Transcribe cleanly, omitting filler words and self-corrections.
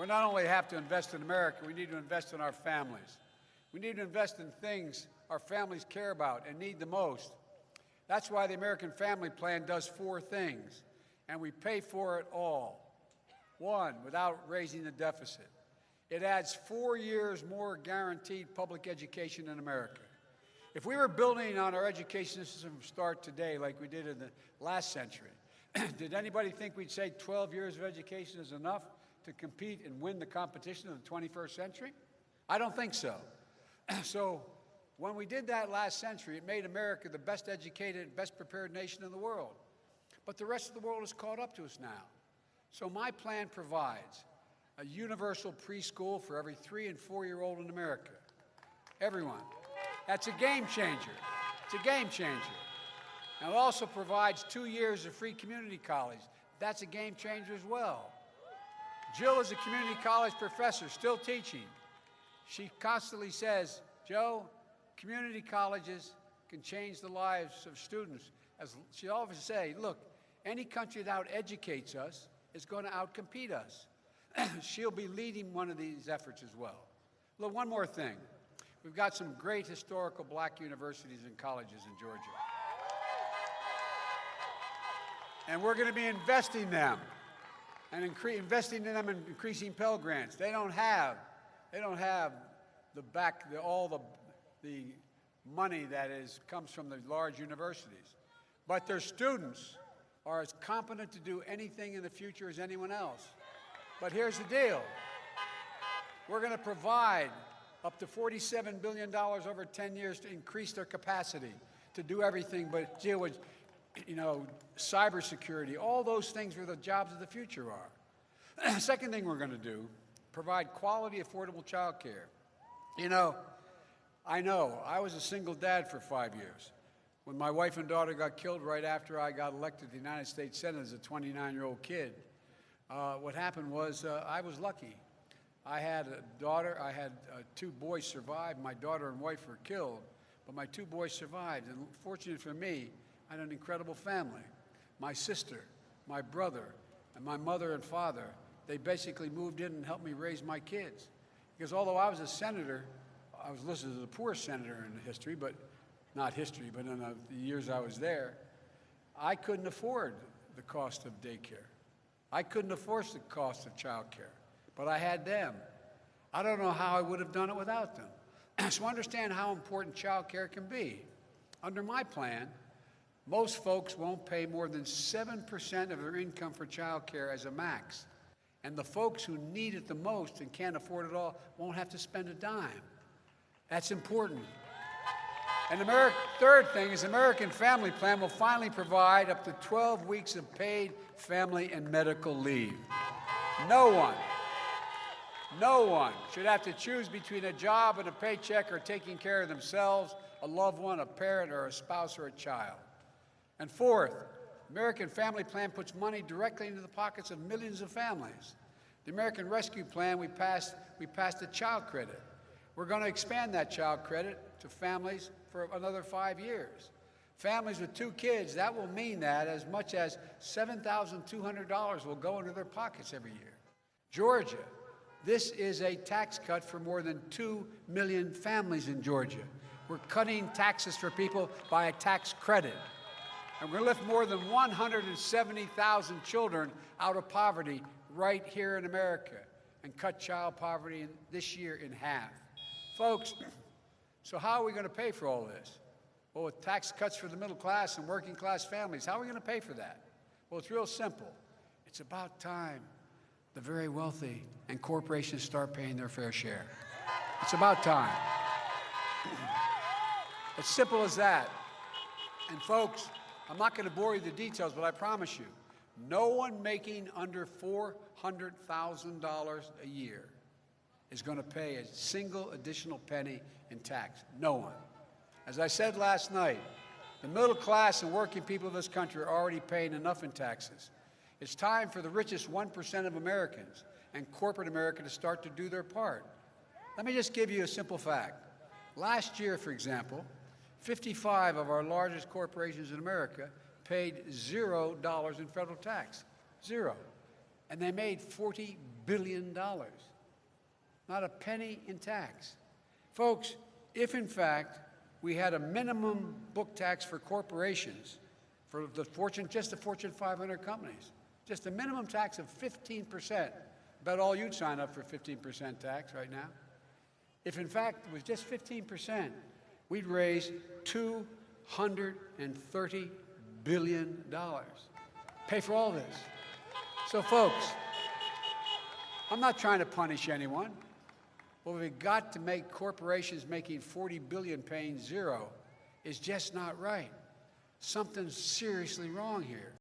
We not only have to invest in America, we need to invest in our families. We need to invest in things our families care about and need the most. That's why the American Family Plan does 4 things, and we pay for it all. 1, without raising the deficit. It adds 4 years more guaranteed public education in America. If we were building on our education system from start today like we did in the last century, did anybody think we'd say 12 years of education is enough to compete and win the competition of the 21st century? I don't think so. So when we did that last century, it made America the best educated, best prepared nation in the world. But the rest of the world has caught up to us now. So my plan provides a universal preschool for every 3- and 4-year-old in America. Everyone. That's a game changer. It's a game changer. And it also provides 2 years of free community college. That's a game changer as well. Jill is a community college professor, still teaching. She constantly says, Joe, community colleges can change the lives of students. As she always say, look, any country that out-educates us is going to out-compete us. She'll be leading one of these efforts as well. Look, one more thing. We've got some great historical black universities and colleges in Georgia. And we're going to be investing them and investing in them and increasing Pell Grants. They don't have all the money that comes from the large universities. But their students are as competent to do anything in the future as anyone else. But here's the deal. We're going to provide up to $47 billion over 10 years to increase their capacity to do everything but deal with, cybersecurity, all those things where the jobs of the future are. Second thing we're going to do, provide quality, affordable child care. I was a single dad for 5 years. When my wife and daughter got killed right after I got elected to the United States Senate as a 29-year-old kid, what happened was I was lucky. I had a daughter. I had 2 boys survive. My daughter and wife were killed, but my 2 boys survived. And fortunately for me, I had an incredible family. My sister, my brother, and my mother and father, they basically moved in and helped me raise my kids. Because although I was a senator, I was listed as the poorest senator in history, but not history, but in the years I was there, I couldn't afford the cost of daycare. I couldn't afford the cost of child care, but I had them. I don't know how I would have done it without them. So understand how important child care can be. Under my plan, most folks won't pay more than 7% of their income for child care as a max. And the folks who need it the most and can't afford it all won't have to spend a dime. That's important. And the third thing is the American Family Plan will finally provide up to 12 weeks of paid family and medical leave. No one should have to choose between a job and a paycheck or taking care of themselves, a loved one, a parent, or a spouse or a child. And fourth, the American Family Plan puts money directly into the pockets of millions of families. The American Rescue Plan, we passed a child credit. We're going to expand that child credit to families for another 5 years. Families with 2 kids, that will mean that as much as $7,200 will go into their pockets every year. Georgia, this is a tax cut for more than 2 million families in Georgia. We're cutting taxes for people by a tax credit. And we're going to lift more than 170,000 children out of poverty right here in America and cut child poverty this year in half. Folks, so how are we going to pay for all this? Well, with tax cuts for the middle class and working class families, how are we going to pay for that? Well, it's real simple. It's about time the very wealthy and corporations start paying their fair share. It's about time. It's simple as that. And folks, I'm not going to bore you with the details, but I promise you, no one making under $400,000 a year is going to pay a single additional penny in tax. No one. As I said last night, the middle class and working people of this country are already paying enough in taxes. It's time for the richest 1% of Americans and corporate America to start to do their part. Let me just give you a simple fact. Last year, for example, 55 of our largest corporations in America paid $0 in federal tax. 0. And they made $40 billion. Not a penny in tax. Folks, if in fact we had a minimum book tax for corporations, for the Fortune, just the Fortune 500 companies, just a minimum tax of 15%, bet all you'd sign up for 15% tax right now. If in fact it was just 15%, we'd raise $230 billion. Pay for all this. So folks, I'm not trying to punish anyone, but we've got to make corporations making $40 billion paying zero is just not right. Something's seriously wrong here.